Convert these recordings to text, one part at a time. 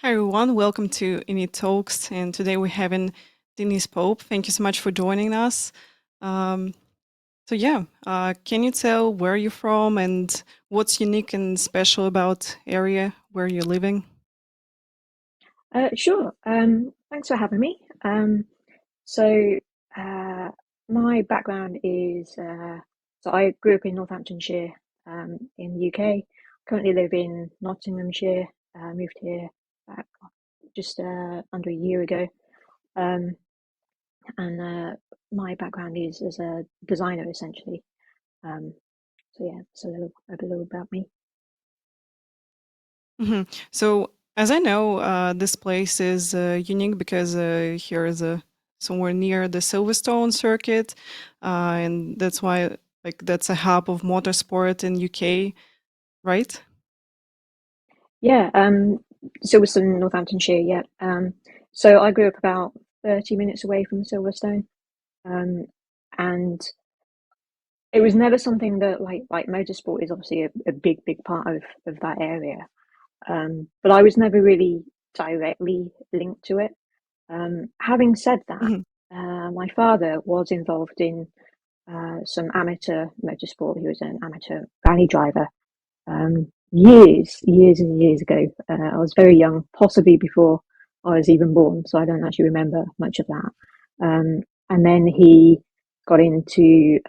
Hi everyone, welcome to INIT Talks, and today we're having Denise Pope. Thank you so much for joining us. Um, can you tell where you're from and what's unique and special about area where you're living? Sure. Thanks for having me. So, uh, my background is so I grew up in Northamptonshire, in the UK. Currently live in Nottinghamshire. Moved here back just under a year ago. Um, and My background is as a designer, essentially. Um, so yeah, it's a little about me. So, as I know, this place is unique because here is somewhere near the Silverstone circuit, and that's why that's a hub of motorsport in UK, right? Yeah. Silverstone, Northamptonshire. Yeah. So I grew up about 30 minutes away from Silverstone. Um, and it was never something that like motorsport is obviously a big part of that area. But I was never really directly linked to it. Having said that, hmm my father was involved in some amateur motorsport. He was an amateur rally driver years and years ago. I was very young, possibly before I was even born, so I don't actually remember much of that. And then he got into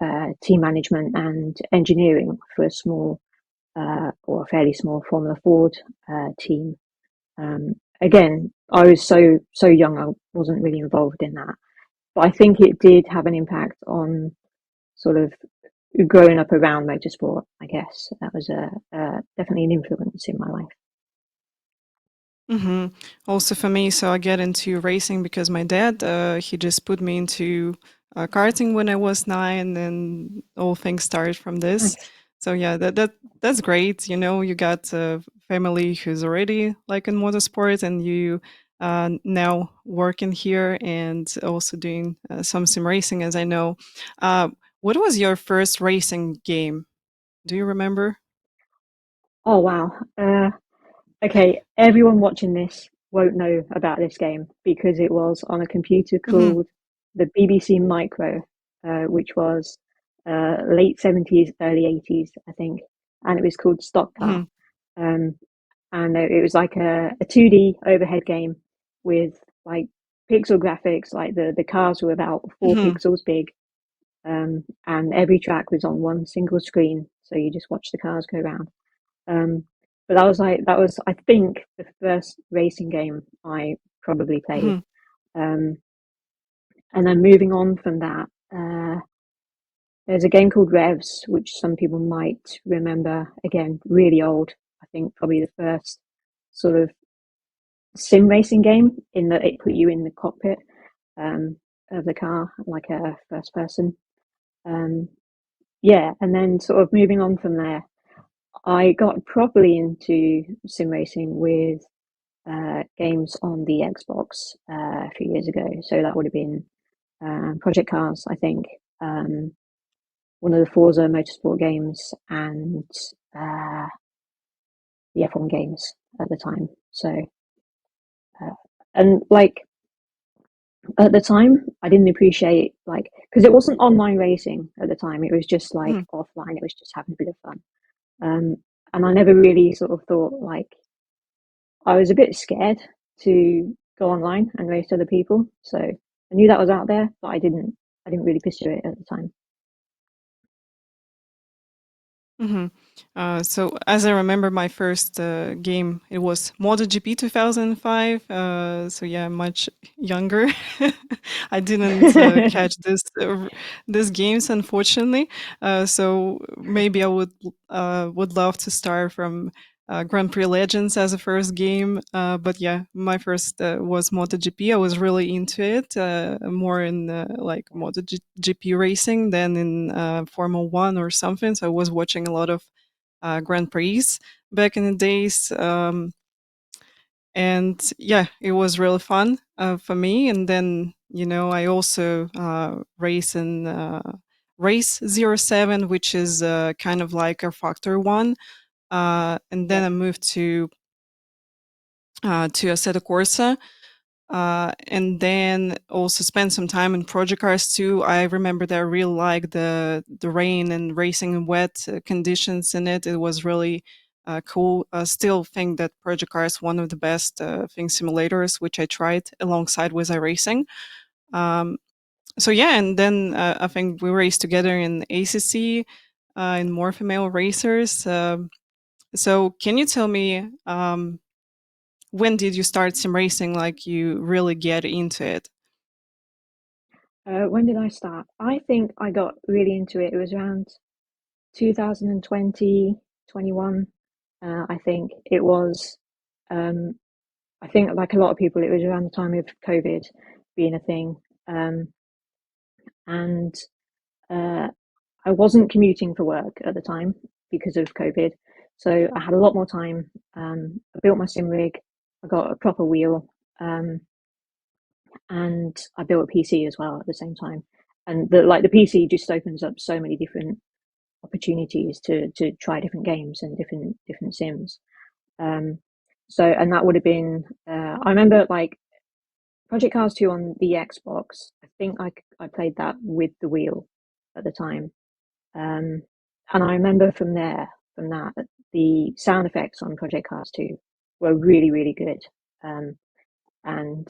team management and engineering for a small or a fairly small Formula Ford team. Again, I was so young, I wasn't really involved in that, but I think it did have an impact on sort of growing up around motorsport. I guess that was definitely an influence in my life. hmm Also for me, so I get into racing because my dad, he just put me into karting when I was 9, and all things started from this. Nice. So yeah, that's great. You know, you got a family who's already like in motorsport, and you now working here and also doing some sim racing, as I know. Uh, what was your first racing game? Do you remember? Oh wow. Okay, everyone watching this won't know about this game because it was on a computer hmm called the BBC Micro, which was late 70s, early 80s, I think, and it was called Stock Car. hmm Um, and it was like a 2D overhead game with like pixel graphics, like the cars were about 4 pixels big, and every track was on one single screen, so you just watch the cars go around. Um, but that was I think the first racing game I probably played. hmm Um, and then moving on from that, there's a game called Revs, which some people might remember. Again, really old. I think probably the first sort of sim racing game in that it put you in the cockpit um, of the car, like a first person. Um, yeah, and then sort of moving on from there, I got properly into sim racing with games on the Xbox a few years ago. So that would have been Project Cars, I think, one of the Forza Motorsport games, and uh, the F1 games at the time. So, uh, and like at the time, I didn't appreciate like because it wasn't online racing at the time. It was just like hmm offline. It was just having a bit of fun. Um, and I never really sort of thought like I was a bit scared to go online and race other people. So I knew that was out there, but I didn't really pursue it at the time. hmm so as I remember my first game, it was MotoGP 2005. So yeah, much younger. I didn't catch this games unfortunately. So maybe I would love to start from Grand Prix Legends as a first game. But yeah, my first was MotoGP. I was really into it, more in like MotoGP racing than in Formula One or something. So I was watching a lot of Grand Prix back in the days. And yeah, it was really fun for me. And then, you know, I also race in Race 07, which is kind of like a Factor One. And then Yeah. I moved to to Assetto Corsa. And then also spend some time in project cars too. I remember that I really liked the rain and racing in wet conditions in it. It was really cool. I still think that project cars is one of the best thing simulators, which I tried alongside with iRacing. Um, so yeah, and then I think we raced together in ACC in more female racers. So can you tell me when did you start sim racing? Like you really get into it? When did I start? I think I got really into it. It was around 2020, 21. I think it was, um, I think like a lot of people, it was around the time of COVID being a thing. And uh, I wasn't commuting for work at the time because of COVID. So I had a lot more time. I built my sim rig. I got a proper wheel. And I built a PC as well at the same time. And the PC just opens up so many different opportunities to try different games and different sims. Um, so and that would have been I remember like Project Cars 2 on the Xbox. I think I played that with the wheel at the time. Um, and I remember from that the sound effects on Project Cars 2 were really good. And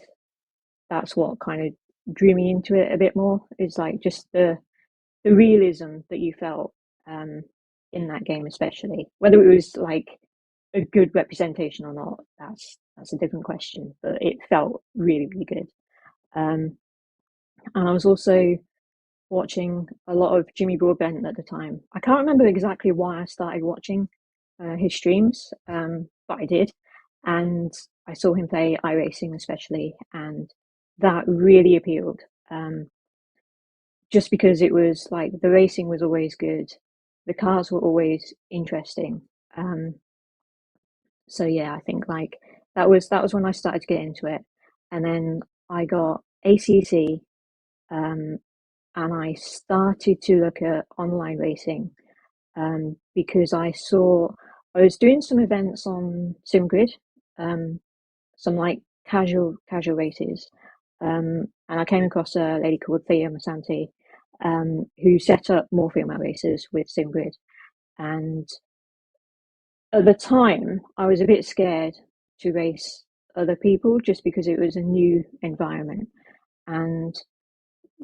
that's what kind of drew me into it a bit more. Is like just the realism that you felt um, in that game, especially whether it was like a good representation or not. That's a different question, but it felt really good. Um, and I was also watching a lot of Jimmy Broadbent at the time. I can't remember exactly why I started watching his streams, but I did, and I saw him play iRacing especially, and that really appealed. Just because it was like the racing was always good, the cars were always interesting. Um, so yeah, I think like that was when I started to get into it, and then I got ACC, um, and I started to look at online racing because I was doing some events on SimGrid, um, some like casual races, and I came across a lady called Thea Masanti, who set up more female races with SimGrid. And at the time, I was a bit scared to race other people just because it was a new environment, and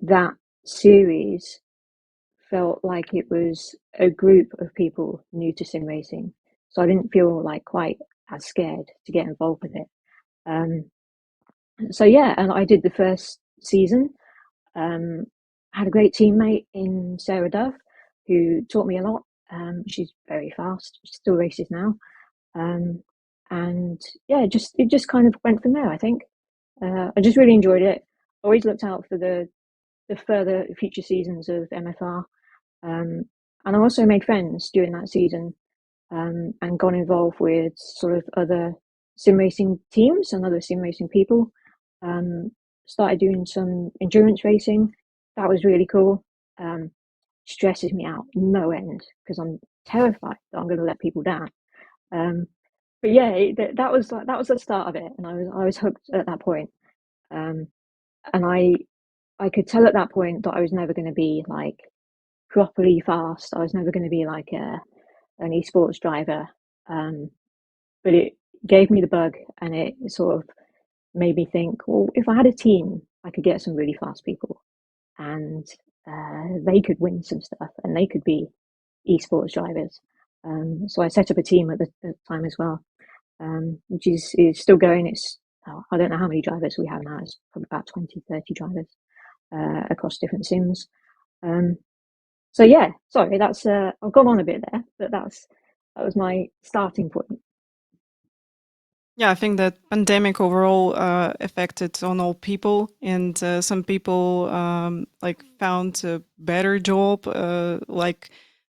that series felt like it was a group of people new to sim racing. So I didn't feel like quite as scared to get involved with it. Um, so yeah, and I did the first season. Um, I had a great teammate in Sarah Dove who taught me a lot. She's very fast. She still races now. Um, and yeah, it just kind of went from there. I think I just really enjoyed it. Always looked out for the further future seasons of MFR. And I also made friends during that season, and got involved with sort of other sim racing teams and other sim racing people. Um, Started doing some endurance racing. That was really cool. Stresses me out no end because I'm terrified that I'm going to let people down. Um, but yeah, that was the start of it, and I was hooked at that point. Um, and I could tell at that point that I was never going to be like properly fast. I was never going to be like an esports driver. Um, but it gave me the bug, and it sort of made me think, well, if I had a team, I could get some really fast people, and they could win some stuff, and they could be esports drivers. So I set up a team at the time as well, which is still going. I don't know how many drivers we have now. It's probably about 20, 30 drivers across different sims. Um, so yeah, sorry, that's I've gone on a bit there, but that was my starting point. Yeah, I think that pandemic overall affected on all people, and some people like found a better job. Like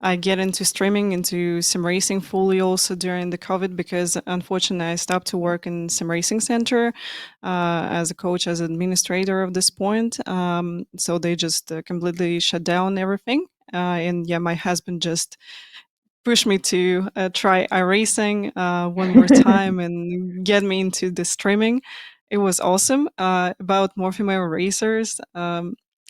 I get into streaming, into sim racing fully also during the COVID because unfortunately I stopped to work in sim racing center as a coach, as administrator of this point. So they just completely shut down everything. And yeah, my husband just pushed me to try iRacing one more time and get me into the streaming. It was awesome. About more female racers,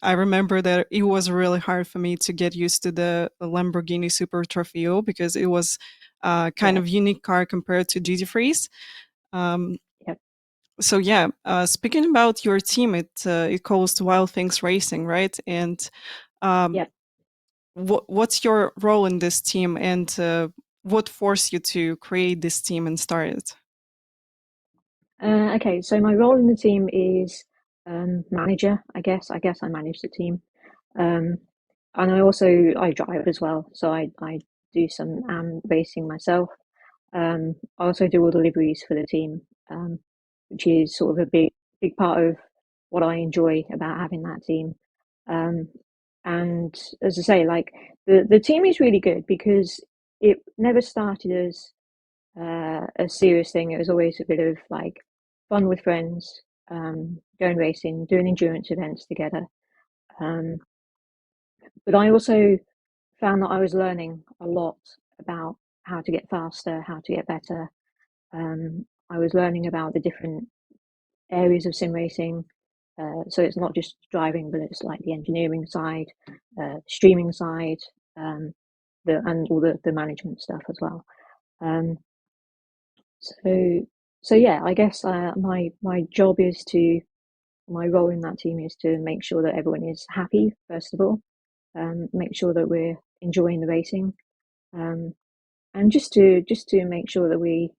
I remember that it was really hard for me to get used to the Lamborghini Super Trofeo because it was kind Yeah, of unique car compared to duty frees. Um, yep, so yeah, speaking about your team, it calls Wild Things Racing, right? And um, yep. what's your role in this team, and what forced you to create this team and start it? Okay, so my role in the team is manager, I guess. I guess I manage the team. Um, and I drive as well, so I do some racing myself. I also do all the liveries for the team, which is sort of a big part of what I enjoy about having that team. Um, and as I say, like the team is really good because it never started as a serious thing. It was always a bit of like fun with friends, going racing, doing endurance events together. Um, but I also found that I was learning a lot about how to get faster, how to get better. I was learning about the different areas of sim racing. So it's not just driving, but it's like the engineering side, streaming side, um, and all the management stuff as well. Um, so so yeah, I guess my job is to my role in that team is to make sure that everyone is happy first of all, make sure that we're enjoying the racing, um, and just to make sure that we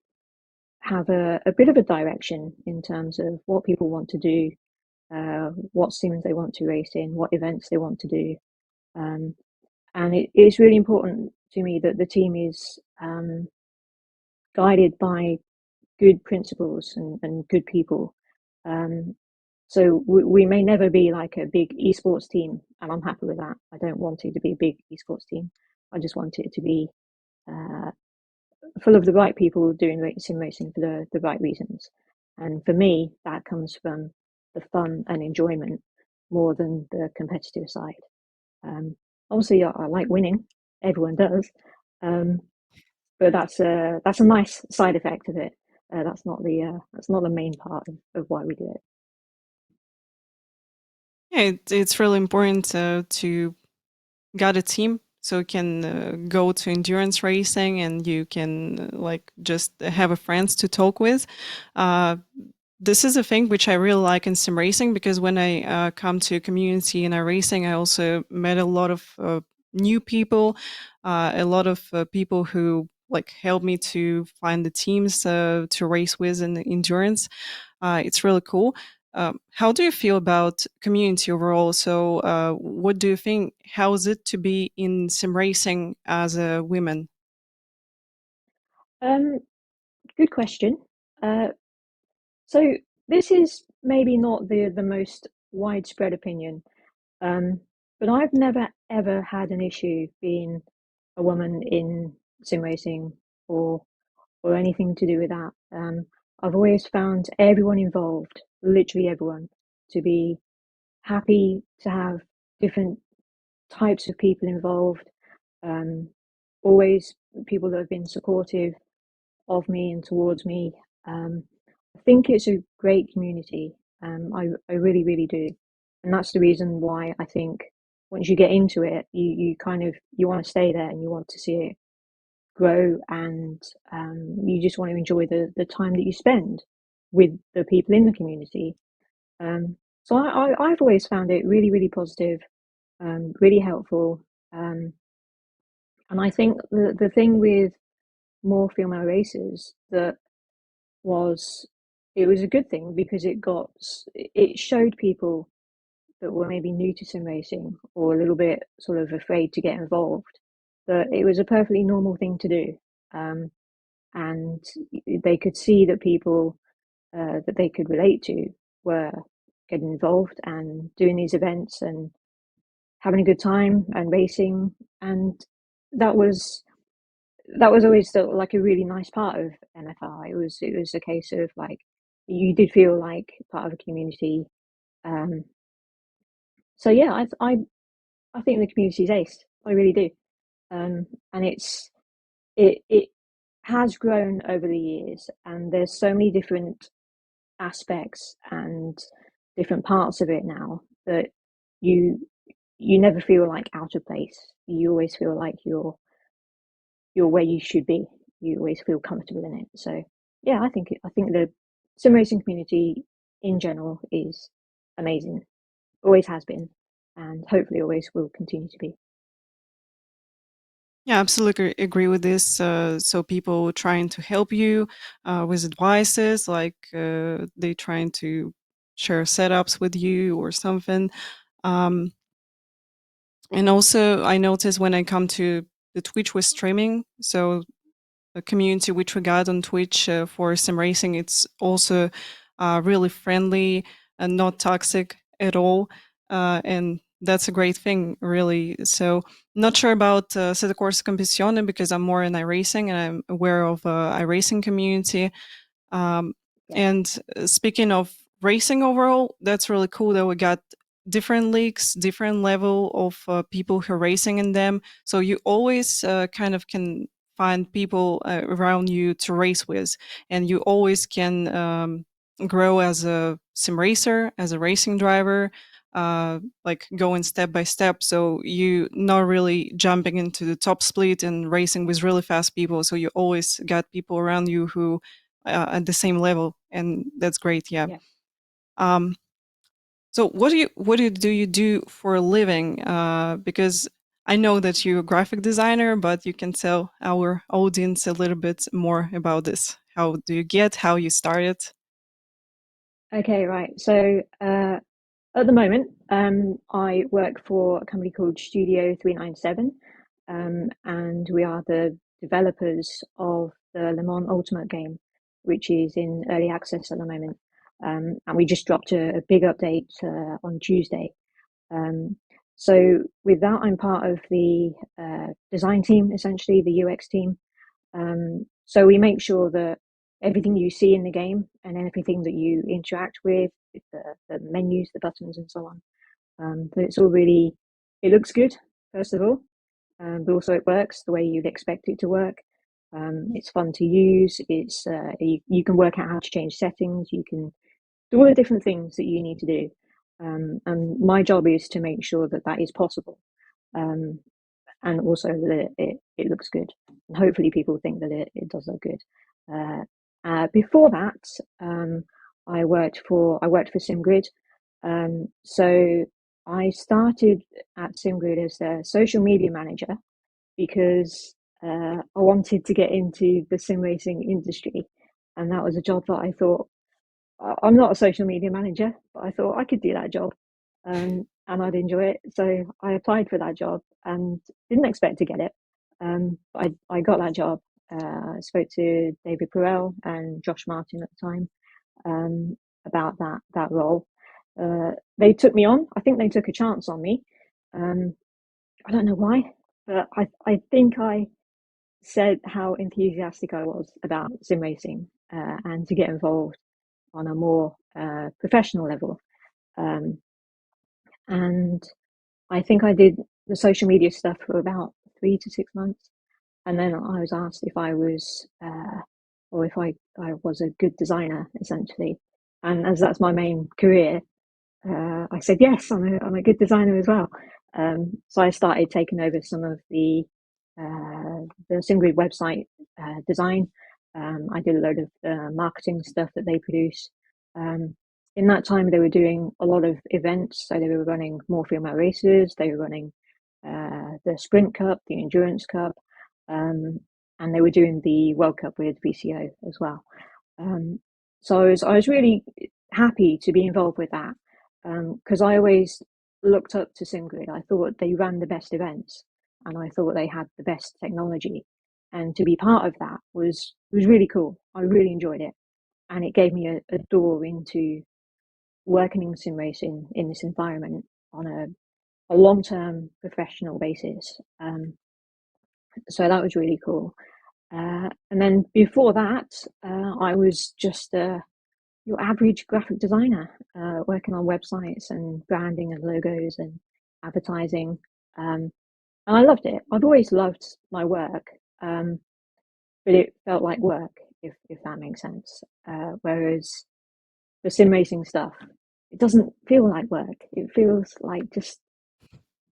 have a bit of a direction in terms of what people want to do, what sims they want to race in, what events they want to do. Um, and it is really important to me that the team is guided by good principles and good people. Um, so we may never be like a big esports team, and I'm happy with that. I don't want it to be a big esports team. I just want it to be uh, full of the right people doing sim racing for the right reasons. And for me, that comes from the fun and enjoyment more than the competitive side. Um, Obviously, I like winning. Everyone does, um, but that's a nice side effect of it. That's not the main part of why we do it. Yeah, it's really important to get a team so you can go to endurance racing and you can like just have a friends to talk with. Uh, this is a thing which I really like in sim racing because when I come to a community in racing, I also met a lot of new people, a lot of people who like helped me to find the teams to race with in the endurance. It's really cool. How do you feel about community overall? So, what do you think? How is it to be in sim racing as a woman? Um, Good question. Uh, so this is maybe not the most widespread opinion, um, but I've never ever had an issue being a woman in sim racing or or anything to do with that. I've always found everyone involved, literally everyone, to be happy to have different types of people involved. Um, Always people that have been supportive of me and towards me. I think it's a great community. I really, really do. And that's the reason why I think once you get into it, you kind of you want to stay there and you want to see it grow, and you just want to enjoy the time that you spend with the people in the community. So I've always found it really, really positive, really helpful. Um, and I think the thing with more female racers that was it was a good thing because it showed people that were maybe new to sim racing or a little bit sort of afraid to get involved that it was a perfectly normal thing to do. Um, and they could see that people that they could relate to were getting involved and doing these events and having a good time and racing, and that was that was always still like a really nice part of MFR. It was a case of like you did feel like part of a community. Um, so yeah, I think the community's ace. I really do. And it's it has grown over the years, and there's so many different aspects and different parts of it now that you you never feel like out of place. You always feel like you're where you should be. You always feel comfortable in it. So yeah, I think the sim racing community in general is amazing. Always has been, and hopefully always will continue to be. Yeah, absolutely agree with this. So people trying to help you with advices, like they trying to share setups with you or something. Um, and also, I notice when I come to the Twitch with streaming, so the community which we got on Twitch for sim racing, it's also really friendly and not toxic at all. And that's a great thing, really. So, not sure about Sette Corsa Competizione because I'm more in iRacing and I'm aware of iRacing community. Um, Yeah, and speaking of racing overall, that's really cool that we got different leagues, different level of people who are racing in them. So you always kind of can find people around you to race with, and you always can grow as a sim racer, as a racing driver. Like going step by step, so you not really jumping into the top split and racing with really fast people. So you always got people around you who at the same level, and that's great. Yeah. yeah. Um, so what do you do for a living? Because I know that you're a graphic designer, but you can tell our audience a little bit more about this. How do you get? How you started? Okay, right. So at the moment, I work for a company called Studio 397, and we are the developers of the Le Mans Ultimate game, which is in early access at the moment. And we just dropped a big update on Tuesday. Um, so with that, I'm part of the design team, essentially the UX team. So we make sure that everything you see in the game and everything that you interact with, the menus, the buttons, and so on, that it's all really, it looks good, first of all, but also it works the way you'd expect it to work. It's fun to use. You can work out how to change settings. You can do all the different things that you need to do. And my job is to make sure that that is possible. Um, and also that it looks good. And hopefully people think that it does look good. Before that, um, I worked for SimGrid. So I started at SimGrid as a social media manager because I wanted to get into the sim racing industry, and that was a job that I thought I'm not a social media manager, but I thought I could do that job, and I'd enjoy it. So I applied for that job and didn't expect to get it. But I got that job. I spoke to David Perel and Josh Martin at the time about that role. They took me on. I think they took a chance on me. Um, I don't know why, but I think I said how enthusiastic I was about sim racing and to get involved on a more professional level. Um, and I think I did the social media stuff for about 3 to 6 months. And then I was asked if I was, or if I was a good designer, essentially. And as that's my main career, I said, yes, I'm a good designer as well. So I started taking over some of the SimGrid website design. I did a load of marketing stuff that they produce. Um, in that time, they were doing a lot of events. So they were running more female races. They were running the Sprint Cup, the Endurance Cup, um, and they were doing the World Cup with VCO as well. Um, so I was really happy to be involved with that because I always looked up to SimGrid. I thought they ran the best events, and I thought they had the best technology. And to be part of that was really cool. I really enjoyed it, and it gave me a door into working in sim racing in this environment on a long term professional basis. So that was really cool. And then before that, I was just your average graphic designer, working on websites and branding and logos and advertising. And I loved it. I've always loved my work. but it felt like work, if that makes sense. Whereas the sim racing stuff, it doesn't feel like work. It feels like just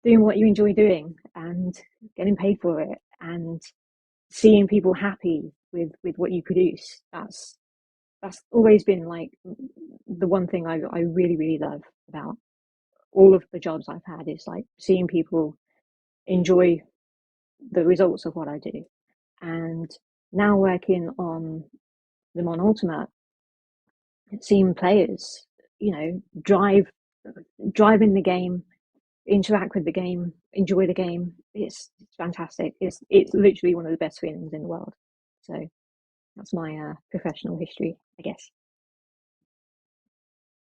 doing what you enjoy doing and getting paid for it and seeing people happy with what you produce. That's always been like the one thing I really really love about all of the jobs I've had is like seeing people enjoy the results of what I do. And now working on the Mon Ultimate, seeing players, drive in the game, interact with the game, enjoy the game. It's fantastic. It's literally one of the best feelings in the world. So that's my professional history, I guess.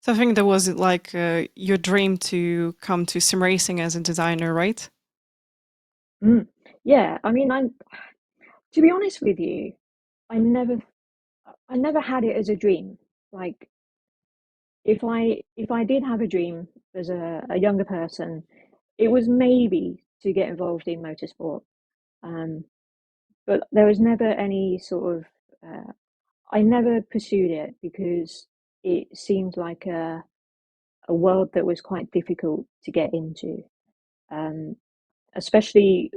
So I think that was like your dream to come to sim racing as a designer, right? Mm. Yeah, I mean, to be honest with you, I never I never had it as a dream. Like if I did have a dream as a younger person, it was maybe to get involved in motorsport. Um, but there was never any sort of I never pursued it because it seemed like a world that was quite difficult to get into, um, especially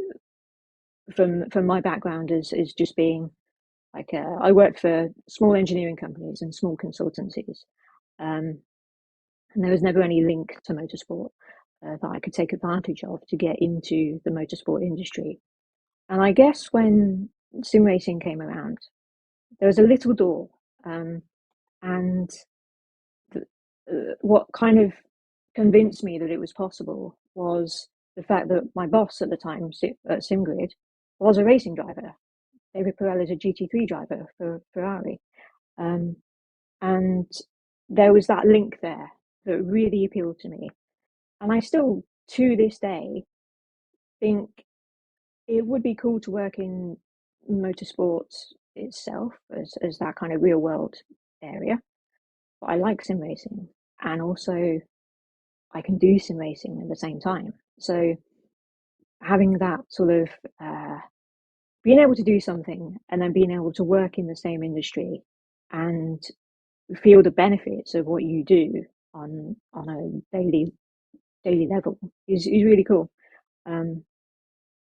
from my background as just being like I worked for small engineering companies and small consultancies, um, and there was never any link to motorsport that I could take advantage of to get into the motorsport industry. And I guess when sim racing came around, there was a little door, um, and what kind of convinced me that it was possible was the fact that my boss at the time at SimGrid was a racing driver. David Perel is a GT3 driver for Ferrari. Um, and there was that link there that really appealed to me. And I still, to this day, think it would be cool to work in motorsports itself as that kind of real world area. But I like sim racing. And also, I can do sim racing at the same time. So having that sort of being able to do something and then being able to work in the same industry and feel the benefits of what you do on a daily level is really cool. Um,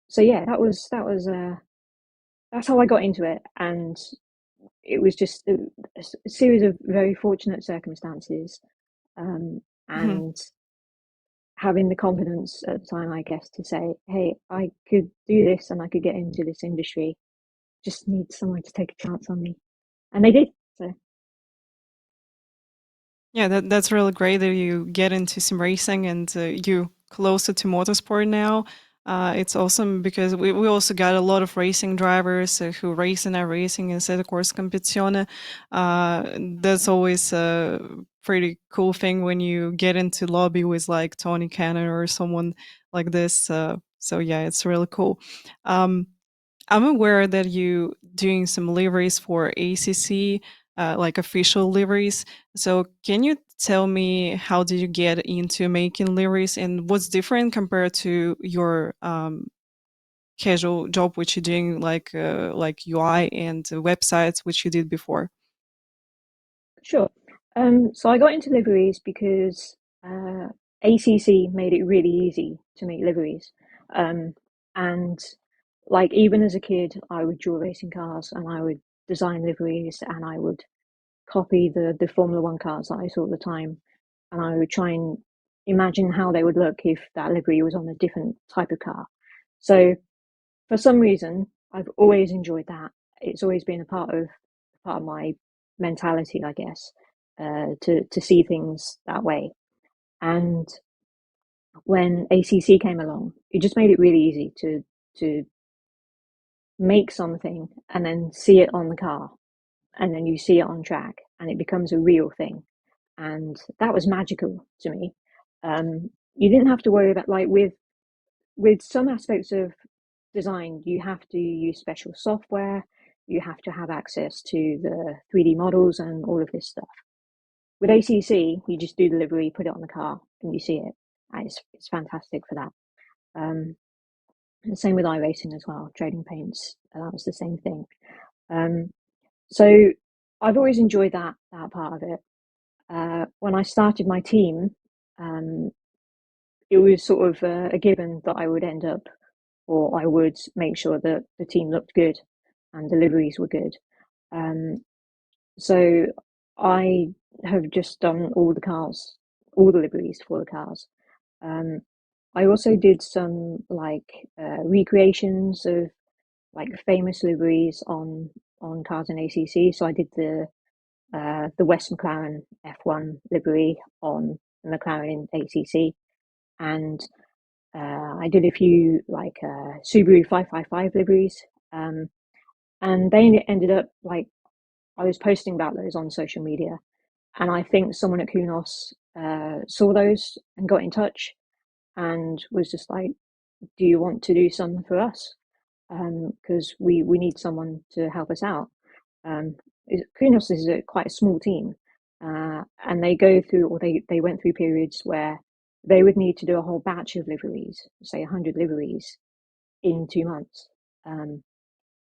so yeah, that's how I got into it, and it was just a series of very fortunate circumstances, um, Mhm. and having the confidence at the time, I guess, to say, "Hey, I could do this, and I could get into this industry. Just need someone to take a chance on me," and they did. So Yeah, that's really great that you get into sim racing and you closer to motorsport now. It's awesome because we also got a lot of racing drivers who race in our racing instead of course competizione. That's always a pretty cool thing when you get into lobby with like Tony Cannon or someone like this. So yeah, it's really cool. Um, I'm aware that you doing some liveries for ACC, like official liveries. So can you tell me how did you get into making liveries and what's different compared to your casual job, which you're doing like UI and websites, which you did before? sure. So I got into liveries because ACC made it really easy to make liveries, and like even as a kid, I would draw racing cars and I would design liveries and I would copy the Formula One cars that I saw at the time, and I would try and imagine how they would look if that livery was on a different type of car. So for some reason, I've always enjoyed that. It's always been a part of my mentality, I guess, to see things that way. And when ACC came along, it just made it really easy to make something and then see it on the car, and then you see it on track, and it becomes a real thing. And that was magical to me. You didn't have to worry about like with some aspects of design, you have to use special software, you have to have access to the 3D models and all of this stuff. With ACC, you just do delivery, put it on the car, and you see it. And it's fantastic for that. And same with iRacing as well, trading paints. That was the same thing. Um, so I've always enjoyed that part of it. When I started my team, um, it was sort of a given that I would end up, or I would make sure that the team looked good and deliveries were good. Um, so I have just done all the cars, all the liveries for the cars. Um, I also did some like recreations of like famous liveries on cars in ACC. So I did the West McLaren F1 livery on the McLaren in ACC, and I did a few like Subaru 555 liveries, and they ended up like I was posting about those on social media, and I think someone at Kunos saw those and got in touch and was just like, "Do you want to do some for us? Because we need someone to help us out." Um, Kunos is quite a small team, and they go through, or they went through periods where they would need to do a whole batch of liveries, say 100 liveries, in 2 months. Um,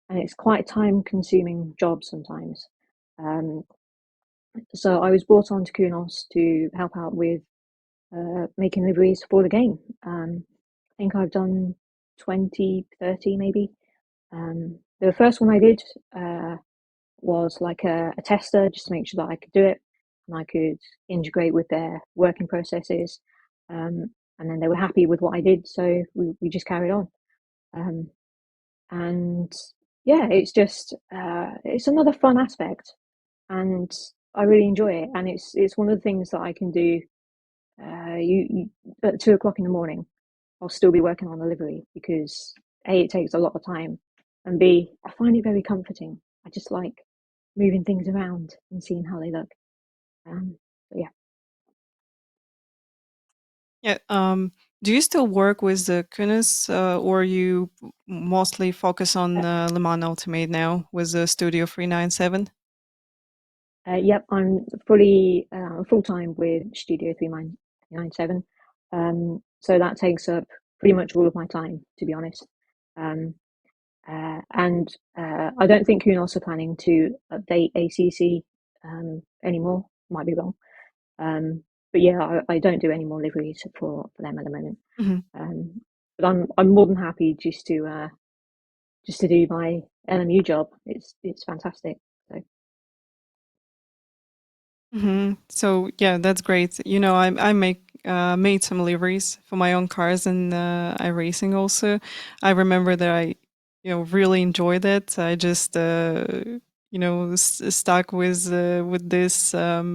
and it's quite a time-consuming job sometimes. Um, so I was brought on to Kunos to help out with making liveries for the game. I think I've done 20, 30 maybe. The first one I did was like a tester just to make sure that I could do it and I could integrate with their working processes. And then they were happy with what I did, so we just carried on. Um, and yeah, it's another fun aspect, and I really enjoy it. And it's one of the things that I can do. You at 2 o'clock in the morning, I'll still be working on the livery because A, it takes a lot of time, and B, I find it very comforting. I just like moving things around and seeing how they look. But yeah. Yeah. Do you still work with the Kunis, or you mostly focus on Uh, Le Mans Ultimate now with the Studio 397? yep, I'm fully full time with Studio 3997. So that takes up pretty much all of my time, to be honest. Um, and I don't think Kunos are planning to update ACC anymore. Might be wrong. Um, but yeah, I don't do any more liveries for them at the moment. Mhm. Um, but I'm more than happy just to do my LMU job. It's fantastic. So So yeah, that's great. You know, I make made some liveries for my own cars and iRacing also. I remember that I, really enjoyed it. I just stuck with this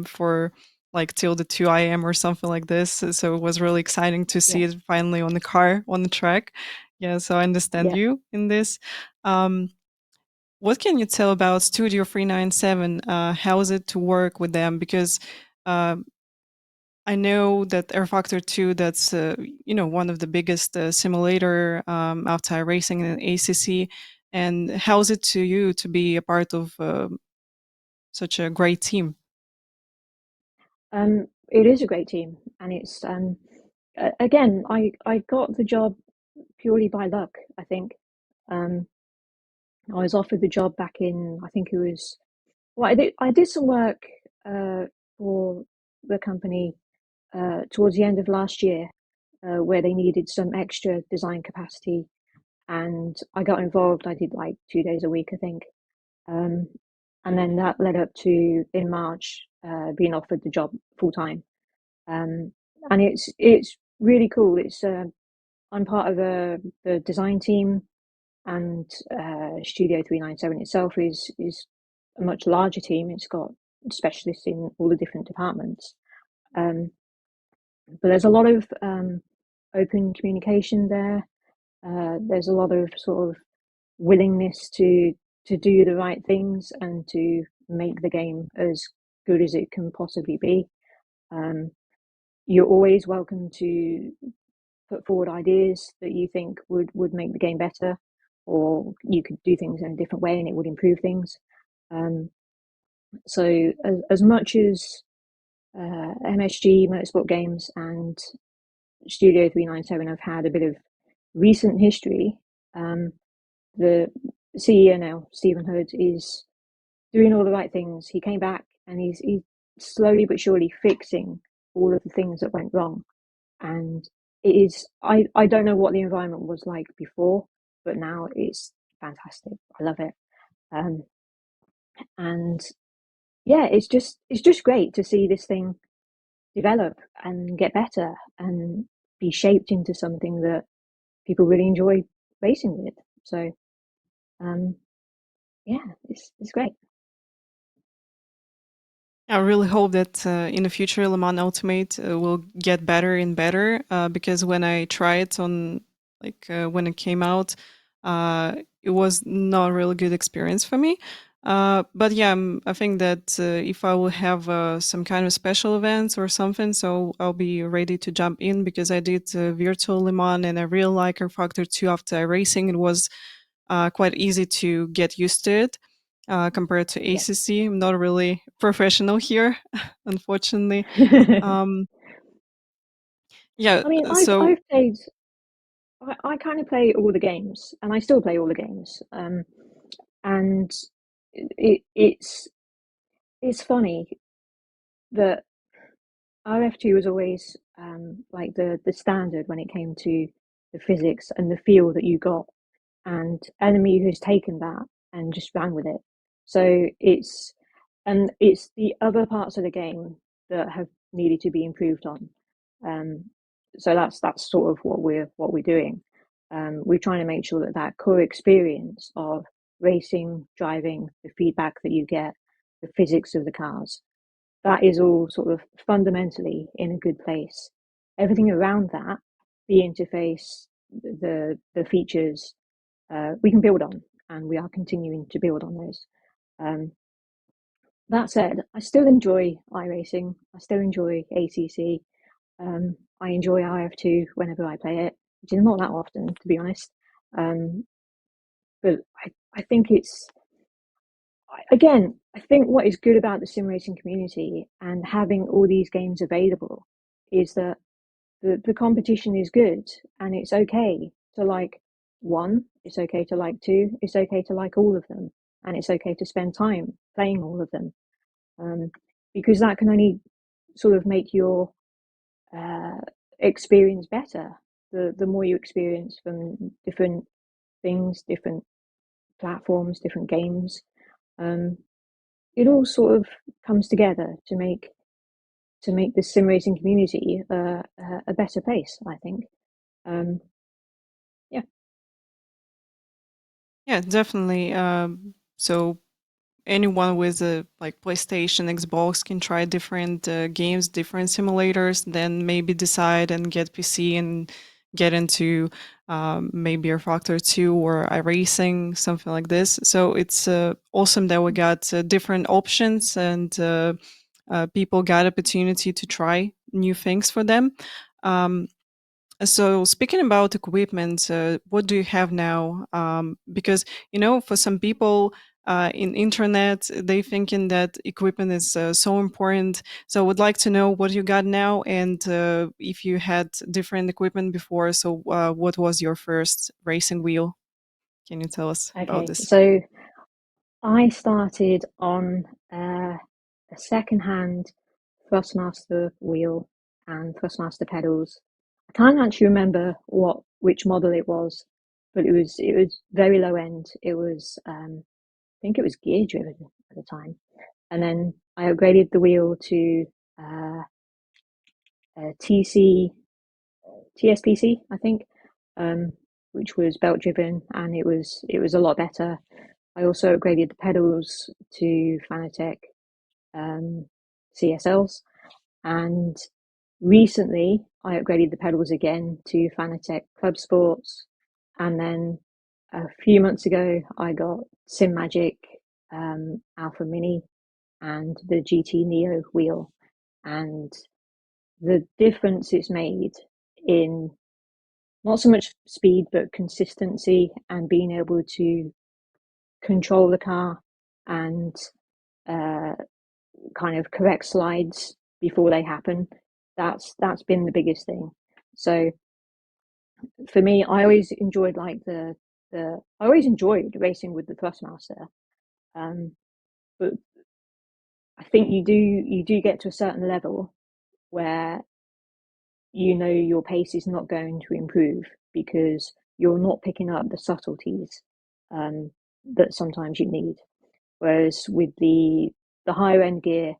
for like till the 2 a.m. or something like this. So it was really exciting to see yeah, it finally on the car on the track. Yeah, so I understand yeah. you in this. Um, what can you tell about Studio 397? How is it to work with them? Because uh, I know that Air Factor 2, that's one of the biggest simulator after racing in ACC. And how is it to you to be a part of such a great team? It is a great team, and it's again, I got the job purely by luck. I think um, I was offered the job back in, I think it was, well, I did some work for the company towards the end of last year, where they needed some extra design capacity, and I got involved. I did like 2 days a week, I think. Um, and then that led up to in March being offered the job full time. Um, and it's really cool. It's I'm part of the design team, and Studio 397 itself is a much larger team. It's got specialists in all the different departments. Um, but there's a lot of open communication there. There's a lot of sort of willingness to do the right things and to make the game as good as it can possibly be. Um, you're always welcome to put forward ideas that you think would make the game better, or you could do things in a different way and it would improve things. Um, so as much as MSG Motorsport Games and Studio 397 have had a bit of recent history, the CEO now, Stephen Hood, is doing all the right things. He came back and he's slowly but surely fixing all of the things that went wrong. And it is, I don't know what the environment was like before, but now it's fantastic. I love it. Um, and yeah, it's just great to see this thing develop and get better and be shaped into something that people really enjoy racing with. So um, yeah, it's great. I really hope that in the future Le Mans Ultimate will get better and better because when I tried it on when it came out, it was not a really good experience for me. But yeah, I think that if I will have some kind of special events or something, so I'll be ready to jump in because I did virtual Le Mans and I really like our Factor 2 after racing. It was quite easy to get used to it compared to Yeah. ACC. I'm not really professional here, unfortunately. Um, yeah, I mean, so I've played. I kind of play all the games, and I still play all the games. And it's funny that RF2 was always like the standard when it came to the physics and the feel that you got, and enemy who's taken that and just ran with it. So it's the other parts of the game that have needed to be improved on. Um, so that's sort of what we're doing. We're trying to make sure that that core experience of racing, driving, the feedback that you get, the physics of the cars, that is all sort of fundamentally in a good place. Everything around that, the interface, the features, we can build on, and we are continuing to build on those. Um, that said, I still enjoy iRacing. I still enjoy ACC. I enjoy IF2 whenever I play it, which is not that often, to be honest. Um, but I think it's, again, I think what is good about the sim racing community and having all these games available is that the competition is good, and it's okay to like one, it's okay to like two, it's okay to like all of them, and it's okay to spend time playing all of them, um, because that can only sort of make your uh, experience better. The more you experience from different things, different platforms, different games, um, it all sort of comes together to make the sim racing community a better place, I think. Um, yeah. yeah, definitely. So anyone with a like PlayStation, Xbox can try different games, different simulators, then maybe decide and get PC and get into maybe a Factor 2 or iRacing, something like this. So it's awesome that we got different options and people got opportunity to try new things for them. Um, so speaking about equipment, what do you have now? Because for some people in internet, they thinking that equipment is so important. So I would like to know what you got now, and if you had different equipment before. So what was your first racing wheel? Can you tell us about Okay. this? So I started on a second-hand Thrustmaster wheel and Thrustmaster pedals. I can't actually remember which model it was, but it was very low end. It was I think it was gear driven at the time, and then I upgraded the wheel to uh, a TSPC, I think, um, which was belt driven, and it was a lot better. I also upgraded the pedals to Fanatec um, CSLs, and recently I upgraded the pedals again to Fanatec Club Sports, and then a few months ago I got Sim Magic Alpha Mini and the GT Neo wheel, and the difference it's made in not so much speed but consistency and being able to control the car and uh, kind of correct slides before they happen. That's been the biggest thing. So for me, I always enjoyed like the I always enjoyed racing with the Thrustmaster. but I think you do get to a certain level where you know your pace is not going to improve because you're not picking up the subtleties that sometimes you need. Whereas with the higher end gear,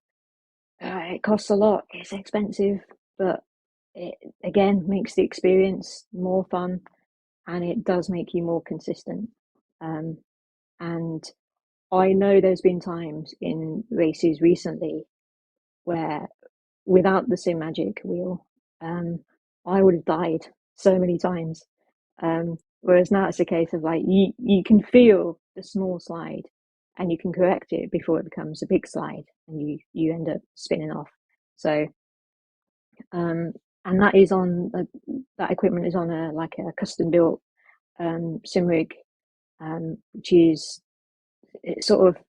it costs a lot, it's expensive, but it again makes the experience more fun, and it does make you more consistent. Um, and I know there's been times in races recently where without the Sim Magic wheel, I would have died so many times. Whereas now it's a case of like you can feel the small slide and you can correct it before it becomes a big slide and you end up spinning off. So and that is on that equipment is on a like a custom built sim rig, which is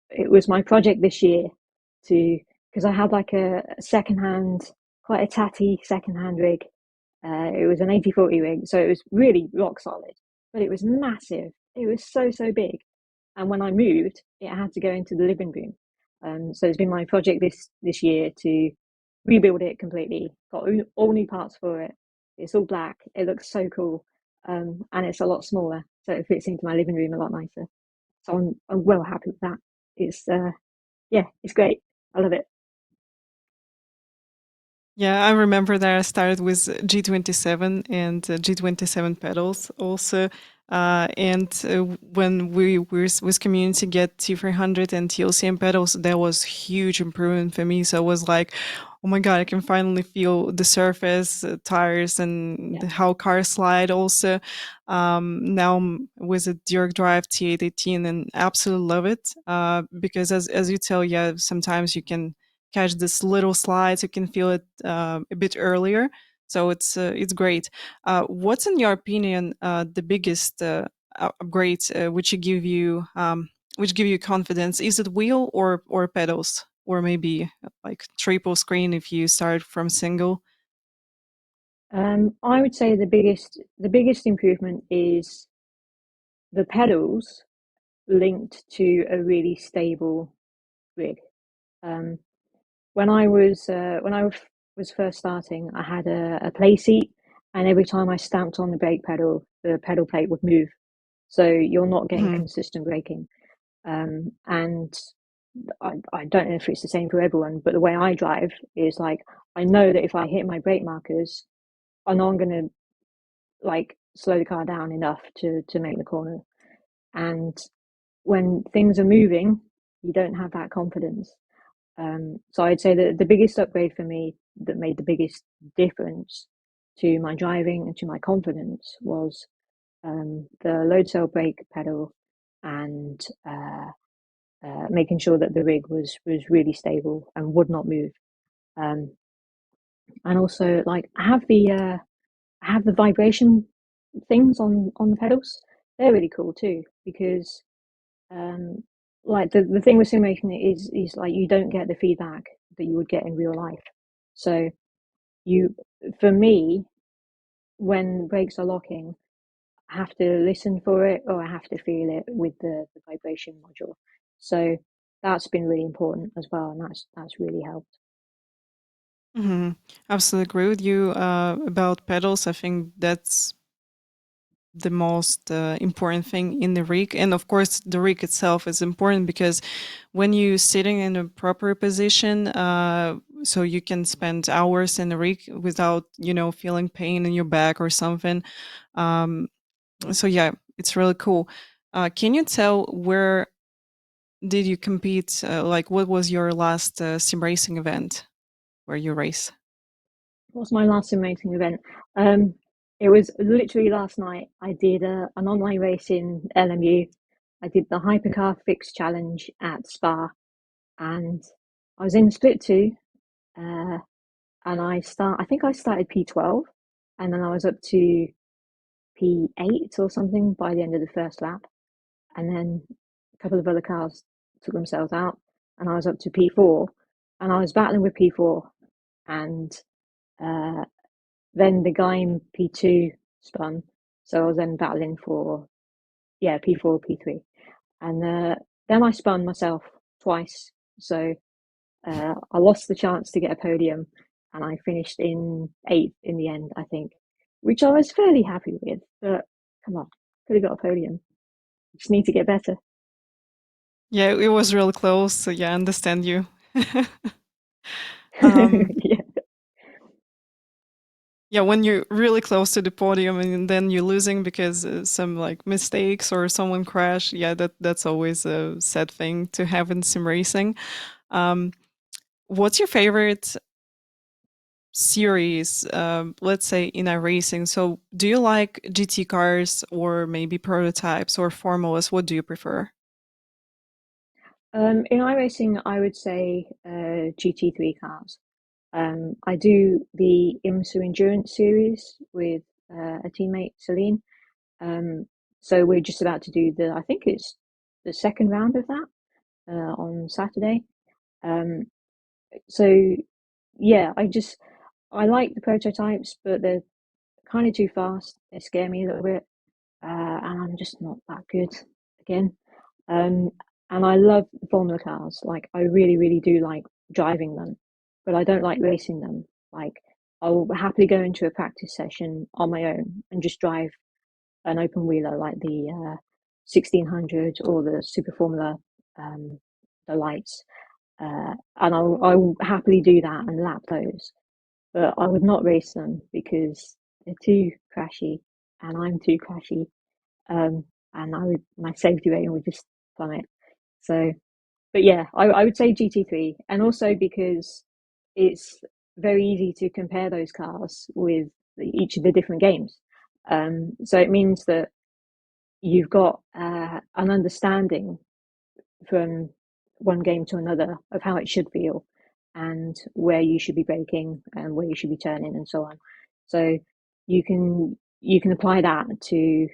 it was my project this year to because I had like a secondhand, quite a tatty secondhand rig. It was an 80/40 rig, so it was really rock solid, but it was massive. It was so big, and when I moved, it had to go into the living room. So it's been my project this year to rebuild it completely. Got all new parts for it. It's all black. It looks so cool, and it's a lot smaller, so it fits into my living room a lot nicer. So I'm well happy with that. It's yeah, it's great. I love it. Yeah, I remember that I started with G27 and G27 pedals also. And when with community get T300 and TLCM pedals, that was huge improvement for me. So I was like, oh my God, I can finally feel the surface, tires, and Yeah. how cars slide also. Now I'm with a direct drive T818 and absolutely love it because as you tell, yeah, sometimes you can catch this little slides. You can feel it a bit earlier, so it's great. What's in your opinion the biggest upgrade which give you confidence? Is it wheel or pedals, or maybe like triple screen if you start from single? I would say the biggest improvement is the pedals linked to a really stable rig. Um, when I was first starting, I had a play seat, and every time I stamped on the brake pedal, the pedal plate would move. So you're not getting Hmm. consistent braking. And I don't know if it's the same for everyone, but the way I drive is like I know that if I hit my brake markers, I know I'm gonna like slow the car down enough to make the corner. And when things are moving, you don't have that confidence. So I'd say that the biggest upgrade for me that made the biggest difference to my driving and to my confidence was the load cell brake pedal and making sure that the rig was really stable and would not move. Um, and also, like I have the vibration things on the pedals. They're really cool too because um, like the thing with simulation is like you don't get the feedback that you would get in real life. So you, for me, when brakes are locking, I have to listen for it or I have to feel it with the vibration module. So that's been really important as well, and that's really helped. Hmm. Absolutely agree with you about pedals. I think that's the most important thing in the rig, and of course the rig itself is important because when you sitting in a proper position so you can spend hours in the rig without feeling pain in your back or something. um, so yeah, it's really cool. Can you tell where did you compete, like what was your last sim racing event where you race? What's my last simulating event? Um, it was literally last night. I did an online race in LMU. I did the Hypercar Fix Challenge at Spa, and I was in Split Two. Uh, and I think I started P12, and then I was up to P8 or something by the end of the first lap, and then a couple of other cars took themselves out, and I was up to P4, and I was battling with P4, and uh, then the guy in P2 spun, so I was then battling for yeah P4 P3, and then I spun myself twice So I lost the chance to get a podium, and I finished in 8th in the end, I think, which I was fairly happy with. But come on, could have got a podium. Just need to get better. Yeah, it was real close. So yeah, I understand you. um, Yeah. yeah, when you're really close to the podium and then you're losing because some like mistakes or someone crashed, yeah, that's always a sad thing to have in sim racing. Um, what's your favorite series, let's say in iRacing? So do you like GT cars or maybe prototypes or formulas? What do you prefer? In iRacing, I would say GT3 cars. I do the IMSA Endurance series with a teammate, Celine. Um, so we're just about to do I think it's the second round of that on Saturday. Um, so yeah, I like the prototypes, but they're kind of too fast. They scare me a little bit, and I'm just not that good again. Um, and I love the Formula cars. Like I really, really do like driving them, but I don't like racing them. Like I'll happily go into a practice session on my own and just drive an open wheeler like the 1600 or the Super Formula, um, the lights, and I'll happily do that and lap those. But I would not race them because they're too crashy, and I'm too crashy, um, and my safety rating would just plummet. So, but yeah, I would say GT3, and also because it's very easy to compare those cars with each of the different games. So it means that you've got an understanding from one game to another of how it should feel and where you should be braking and where you should be turning and so on. So you can apply that to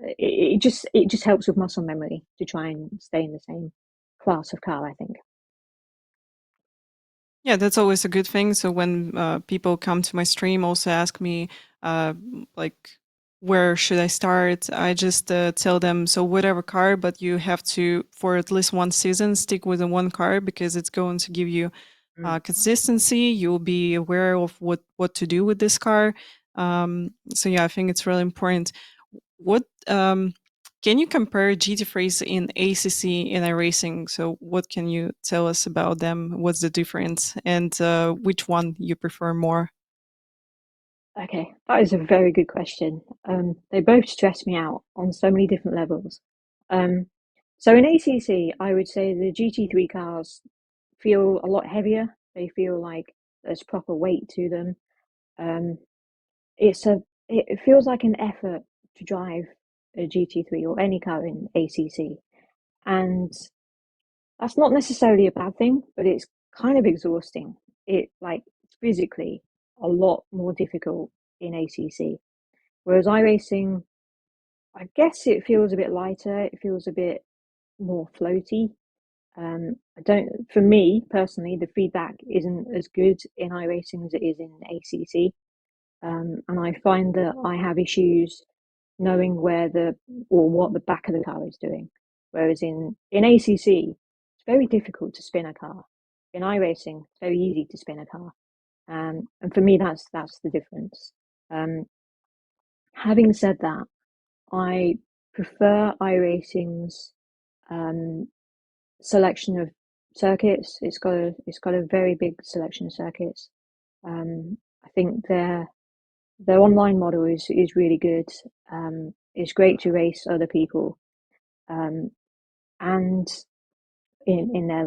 it just helps with muscle memory to try and stay in the same class of car, I think. Yeah, that's always a good thing. So when people come to my stream, also ask me, like, where should I start? I just tell them, so whatever car, but you have to, for at least one season, stick with the one car because it's going to give you Mm. consistency. You'll be aware of what to do with this car. So yeah, I think it's really important. What can you compare GT3s in ACC and iRacing? So what can you tell us about them? What's the difference, and which one you prefer more? Okay, that is a very good question. They both stress me out on so many different levels. Um, so in ACC, I would say the GT3 cars feel a lot heavier. They feel like there's proper weight to them. Um, it feels like an effort to drive a GT3 or any car in ACC, and that's not necessarily a bad thing, but it's kind of exhausting. It's physically a lot more difficult in ACC. Whereas iRacing, I guess it feels a bit lighter. It feels a bit more floaty. I don't, For me personally, the feedback isn't as good in iRacing as it is in ACC. And I find that I have issues knowing or what the back of the car is doing. Whereas in ACC, it's very difficult to spin a car. In iRacing, it's very easy to spin a car. And for me, that's the difference. Um, Having said that, I prefer iRacing's um, selection of circuits. It's got a very big selection of circuits. I think their online model is really good. It's great to race other people, um, and in their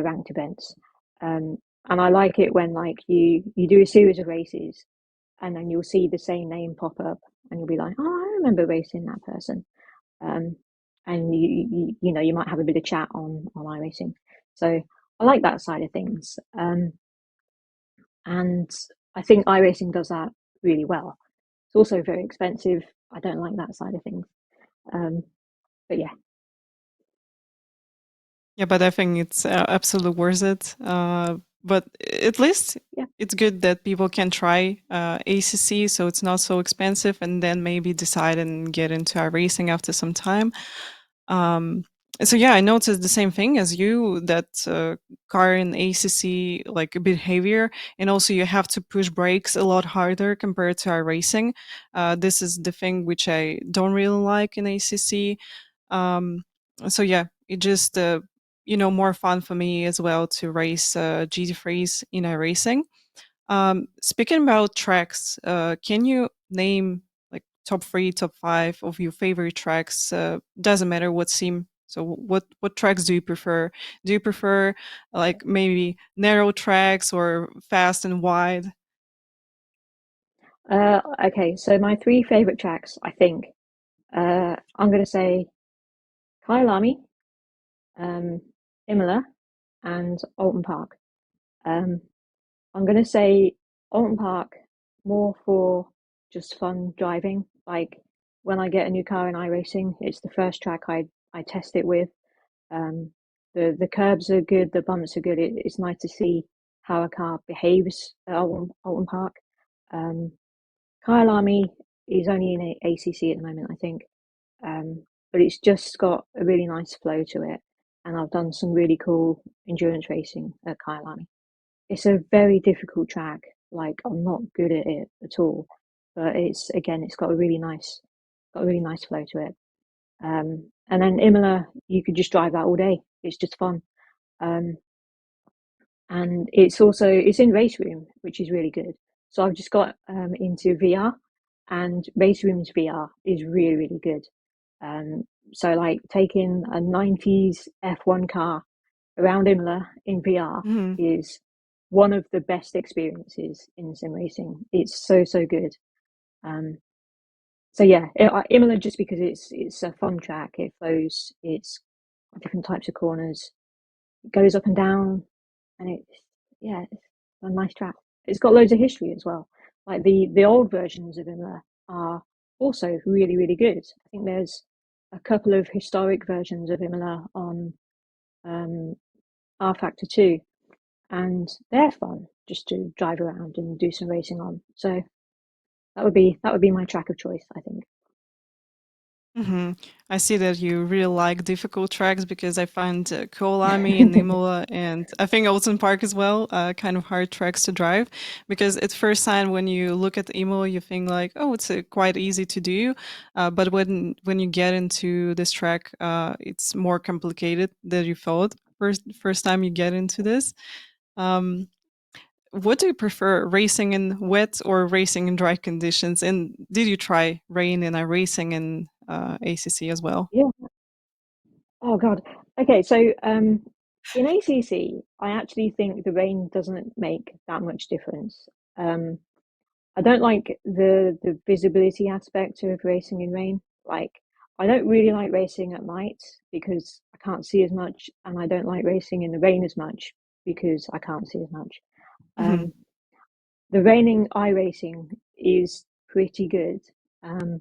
ranked events. Um, and I like it when like you do a series of races, and then you'll see the same name pop up, and you'll be like, oh, I remember racing that person. Um, and you might have a bit of chat on iRacing. So I like that side of things. And I think iRacing does that really well. It's also very expensive. I don't like that side of things. Um, but yeah, Yeah, but I think it's absolutely worth it. But at least yeah. it's good that people can try ACC, so it's not so expensive, and then maybe decide and get into iRacing after some time. Um, So yeah, I noticed the same thing as you, that car in ACC like a bit heavier, and also you have to push brakes a lot harder compared to our racing. This is the thing which I don't really like in ACC. Um, so yeah, it just more fun for me as well to race GT3s in iRacing. Speaking about tracks, can you name like top three, top five of your favorite tracks? Doesn't matter what sim. So what tracks do you prefer? Do you prefer like maybe narrow tracks or fast and wide? Okay, so my three favorite tracks, I think, I'm going to say Kyalami, um, Imola, and Alton Park. Um, I'm going to say Alton Park more for just fun driving. Like when I get a new car in iRacing, it's the first track I test it with. Um, the curbs are good, the bumps are good. It's nice to see how a car behaves at Alton Park. Um, Kyalami is only in ACC at the moment, I think, but it's just got a really nice flow to it. And I've done some really cool endurance racing at Kyalami. It's a very difficult track. Like I'm not good at it at all, but it's got a really nice flow to it. And then Imola, you could just drive that all day. It's just fun. Um, and it's in race room, which is really good. So I've just got into VR, and race rooms VR is really really good. Um, so like taking a '90s F1 car around Imola in VR Mhm. is one of the best experiences in sim racing. It's so good. Um, so yeah, Imola just because it's a fun track. It flows. It's different types of corners. It goes up and down, and it's a nice track. It's got loads of history as well. Like the old versions of Imola are also really really good. I think there's a couple of historic versions of Imola on um, R Factor 2, and they're fun just to drive around and do some racing on. So that would be my track of choice, I think. hmm I see that you really like difficult tracks because I find Koalami and Imola and I think Alton Park as well kind of hard tracks to drive because at first time when you look at Imola you think like, oh, it's quite easy to do, but when you get into this track it's more complicated than you thought first time you get into this. um, what do you prefer, racing in wet or racing in dry conditions? And did you try rain and racing in ACC as well? Yeah. Oh God. Okay. So in ACC, I actually think the rain doesn't make that much difference. Um, I don't like the visibility aspect of racing in rain. Like I don't really like racing at night because I can't see as much, and I don't like racing in the rain as much because I can't see as much. Mhm. Um, the raining iRacing is pretty good. Um,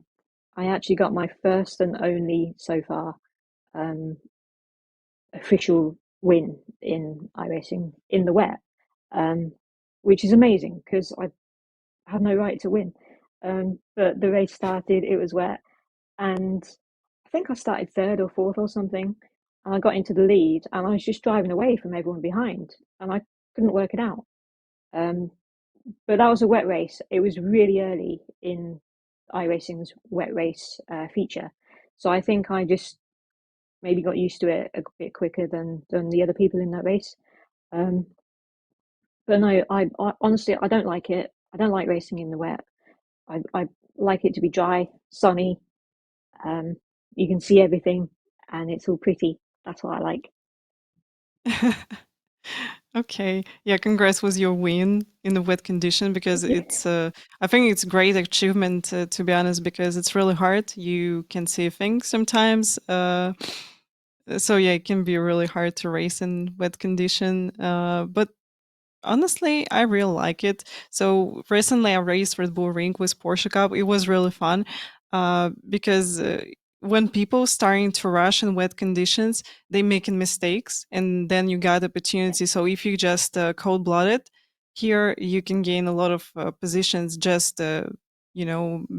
I actually got my first and only so far um, official win in iRacing in the wet, um, which is amazing because I had no right to win. But the race started, it was wet, and I think I started third or fourth or something. And I got into the lead, and I was just driving away from everyone behind, and I couldn't work it out. Um, but that was a wet race. It was really early in iRacing's wet race feature, so I think I just maybe got used to it a bit quicker than the other people in that race. Um, but no, I honestly I don't like it. I don't like racing in the wet. I like it to be dry, sunny. Um, you can see everything, and it's all pretty. That's what I like. Okay. Yeah, congrats with your win in the wet condition because Thank you. it's I think it's great achievement to be honest because it's really hard. You can see things sometimes. So yeah, it can be really hard to race in wet condition. But honestly, I really like it. So recently, I raced Red Bull Ring with Porsche Cup. It was really fun because when people starting to rush in wet conditions, they making mistakes, and then you got opportunity. So if you just cold blooded, here you can gain a lot of positions just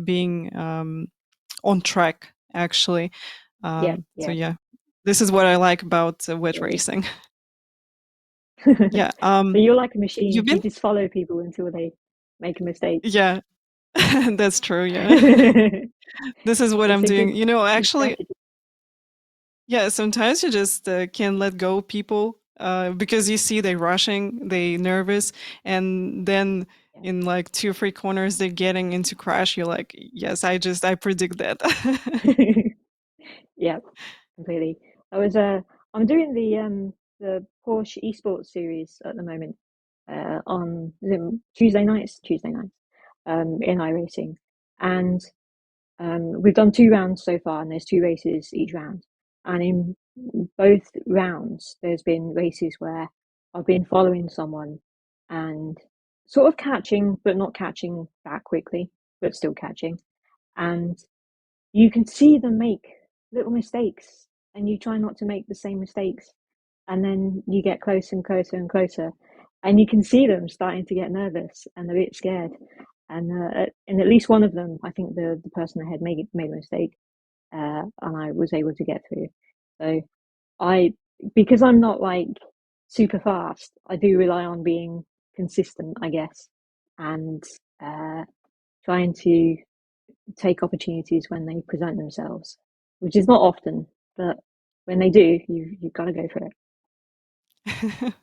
being on track actually. Yeah, So yeah. yeah. this is what I like about wet Yeah. racing. Yeah. So you're like a You've machine. You been? just follow people until they make a mistake. Yeah, that's true. Yeah. It's This is what I'm a doing. good Actually, strategy. yeah, sometimes you just can't let go of people because you see they rushing, they nervous, and then Yeah. in like 2 or 3 corners they're getting into crash. You're like, yes, I predict that. Yeah, completely. I was I'm doing the Porsche esports series at the moment on is it Tuesday nights in iRacing, and we've done 2 rounds so far, and there's 2 races each round. And in both rounds, there's been races where I've been following someone and sort of catching, but not catching that quickly, but still catching. And you can see them make little mistakes, and you try not to make the same mistakes. And then you get closer and closer and closer, and you can see them starting to get nervous and a bit scared. And at least one of them, I think the person ahead made a mistake, and I was able to get through. So I, because I'm not like super fast, I do rely on being consistent, I guess, and uh, trying to take opportunities when they present themselves, which is not often, but when they do, you've got to go for it.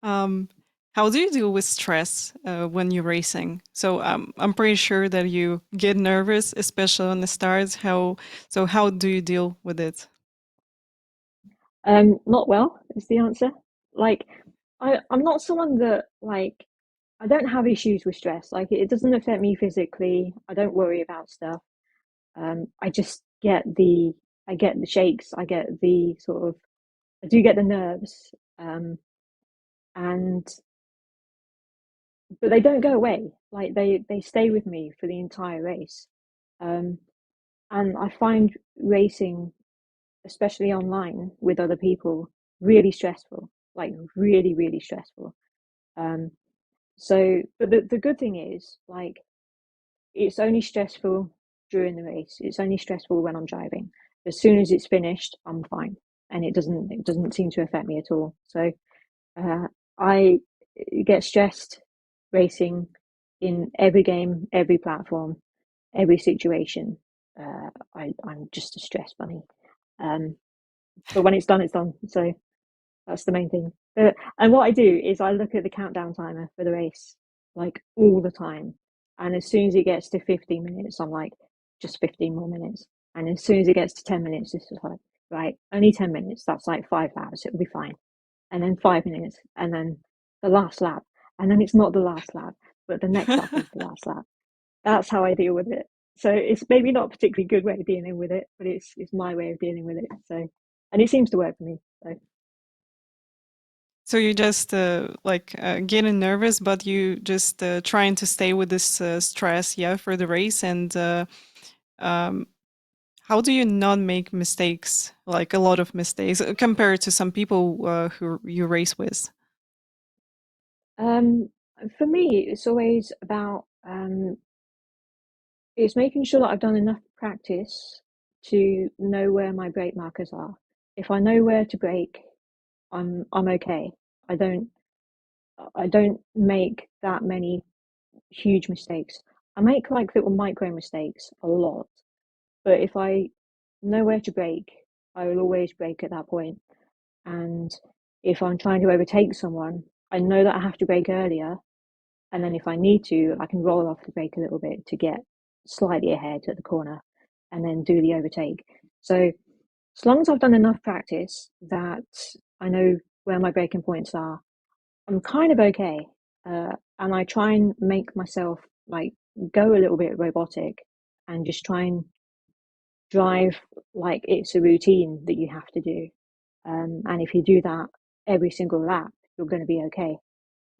um, how do you deal with stress when you're racing? So I'm pretty sure that you get nervous, especially on the starts. How do you deal with it? Not well is the answer. Like, I'm not someone that like I don't have issues with stress. Like, it doesn't affect me physically. I don't worry about stuff. I just I get the shakes. I get the sort of, I do get the nerves. And but they don't go away. Like, they stay with me for the entire race. Um, and I find racing, especially online with other people, really stressful. Like, really, really stressful. Um, but the good thing is, like, it's only stressful during the race. It's only stressful when I'm driving. As soon as it's finished, I'm fine, and it doesn't seem to affect me at all. So uh, I get stressed racing in every game, every platform, every situation. I'm just a stress bunny. Um, but when it's done, it's done. So that's the main thing. And what I do is I look at the countdown timer for the race, like, all the time. And as soon as it gets to 15 minutes, I'm like, just 15 more minutes. And as soon as it gets to 10 minutes, this is like, right, only 10 minutes. That's like 5 laps. It'll be fine. And then 5 minutes. And then the last lap. And then it's not the last lap, but the next lap is the last lap. That's how I deal with it. So it's maybe not a particularly good way of dealing with it, but it's my way of dealing with it. So, and it seems to work for me. So. So you just getting nervous, but you just trying to stay with this stress, yeah, for the race. And um, how do you not make mistakes, like a lot of mistakes, compared to some people who you race with? Um, for me, it's always about it's making sure that I've done enough practice to know where my brake markers are. If I know where to brake, I'm okay. I don't I don't make that many huge mistakes. I make like little micro mistakes a lot, but if I know where to brake, I will always brake at that point. And if I'm trying to overtake someone, I know that I have to brake earlier. And then if I need to, I can roll off the brake a little bit to get slightly ahead at the corner and then do the overtake. So as long as I've done enough practice that I know where my braking points are, I'm kind of okay. And I try and make myself like go a little bit robotic and just try and drive like it's a routine that you have to do. And if you do that every single lap, you're going to be okay.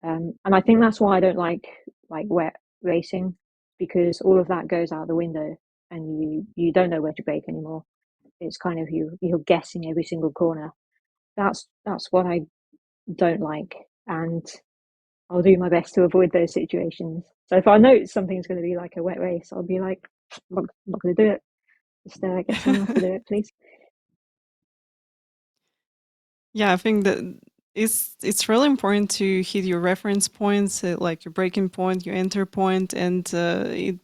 And I think that's why I don't like wet racing, because all of that goes out the window, and you don't know where to brake anymore. It's kind of you're guessing every single corner. That's what I don't like, and I'll do my best to avoid those situations. So if I know something's going to be like a wet race, I'll be like, I'm not going to do it. Just get someone else to do it, please. Yeah, I think that it's really important to hit your reference points, like your breaking point, your enter point, and it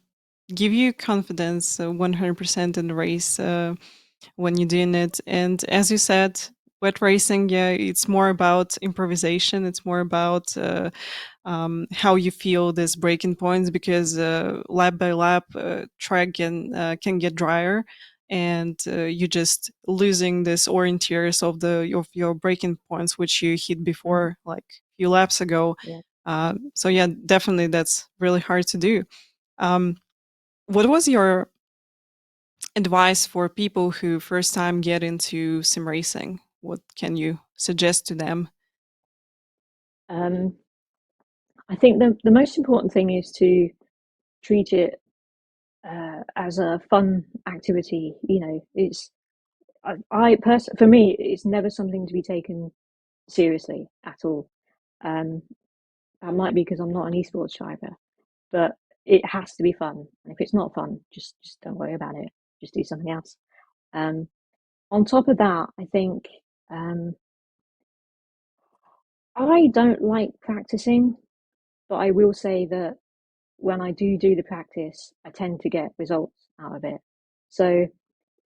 give you confidence 100% in the race when you're doing it. And as you said, wet racing, yeah, it's more about improvisation. It's more about how you feel this breaking points, because lap by lap, track can get drier, and you just losing this orienteers of your breaking points which you hit Mm, before, like a few laps ago. yeah. So yeah, definitely that's really hard to do. um, what was your advice for people who first time get into sim racing? What can you suggest to them? Um, I think the most important thing is to treat it as a fun activity. You know, it's for me, it's never something to be taken seriously at all. Um, that might be because I'm not an esports driver, but it has to be fun. And if it's not fun, just don't worry about it. Just do something else. Um, on top of that, I think um, I don't like practicing, but I will say that when I do the practice, I tend to get results out of it. So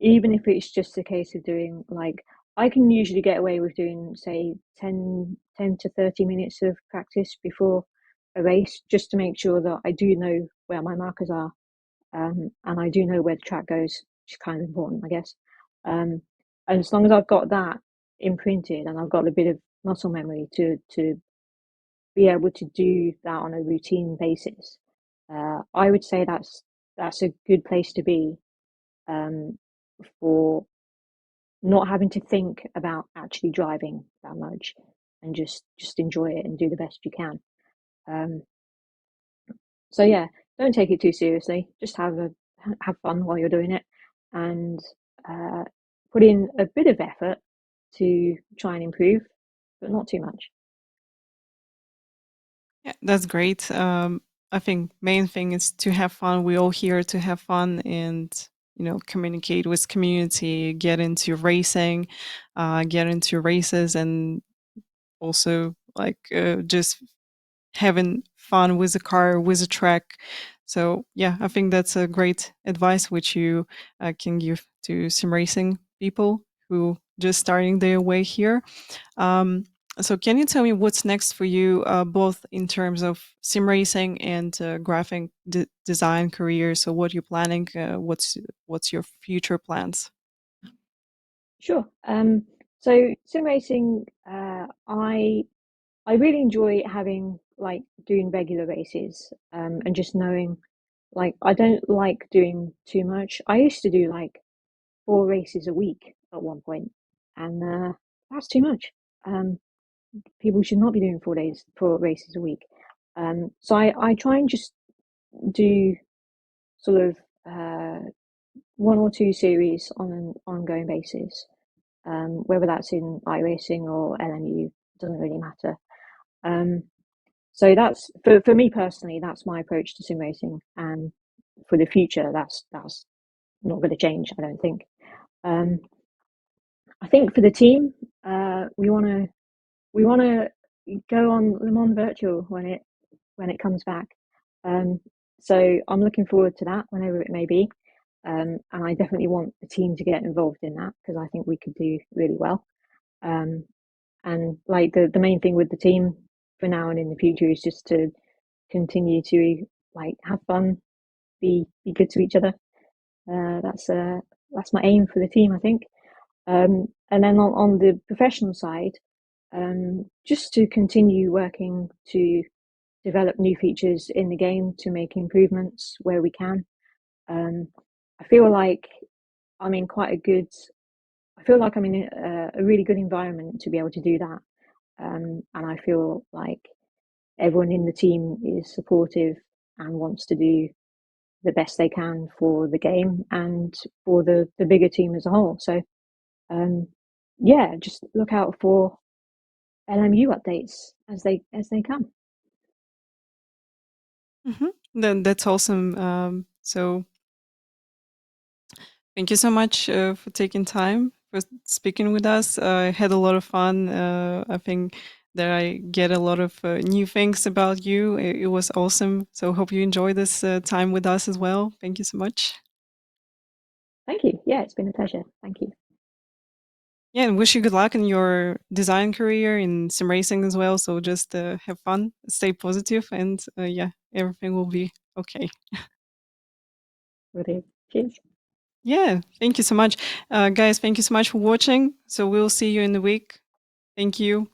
even if it's just a case of doing like, I can usually get away with doing, say, 10 to 30 minutes of practice before a race, just to make sure that I do know where my markers are, and I do know where the track goes, which is kind of important, I guess. And as long as I've got that imprinted and I've got a bit of muscle memory to be able to do that on a routine basis, I would say that's a good place to be, um, for not having to think about actually driving that much, and just enjoy it and do the best you can. Um, so yeah, don't take it too seriously. Just have fun while you're doing it, and uh, put in a bit of effort to try and improve, but not too much. Yeah, that's great. I think main thing is to have fun. We all here to have fun and communicate with community, get into racing, get into races, and also like just having fun with the car, with the track. So yeah, I think that's a great advice which you can give to sim racing people who just starting their way here. Um, so can you tell me what's next for you, both in terms of sim racing and graphic design career? So what you're planning? What's your future plans? Sure. So sim racing, I really enjoy having like doing regular races, and just knowing, like, I don't like doing too much. I used to do like 4 races a week at one point, and that's too much. Um, People should not be doing 4 races a week. So I try and just do sort of one or two series on an ongoing basis, whether that's in iRacing or LMU, doesn't really matter. Um, so that's for me personally, that's my approach to sim racing, and for the future, that's not going to change, I don't think. Um, I think for the team, we want to go on Le Mans Virtual when it comes back. Um, so I'm looking forward to that whenever it may be, and I definitely want the team to get involved in that because I think we could do really well. Um, and like the main thing with the team for now and in the future is just to continue to like have fun, be good to each other. That's my aim for the team, I think. And then on the professional side, just to continue working to develop new features in the game to make improvements where we can. Um, I feel like I'm in quite a good. I feel like I'm in a really good environment to be able to do that, and I feel like everyone in the team is supportive and wants to do the best they can for the game and for the bigger team as a whole. So um, yeah, just look out for LMU updates as they come. Then that's awesome. So thank you so much for taking time for speaking with us. I had a lot of fun. I think that I get a lot of new things about you. It was awesome. So hope you enjoy this time with us as well. Thank you so much. Thank you. Yeah, it's been a pleasure. Thank you. Yeah, and wish you good luck in your design career in sim racing as well. So just have fun, stay positive, and yeah, everything will be okay. Will do. Cheers. Yeah, thank you so much. Guys, thank you so much for watching. So we'll see you in the week. Thank you.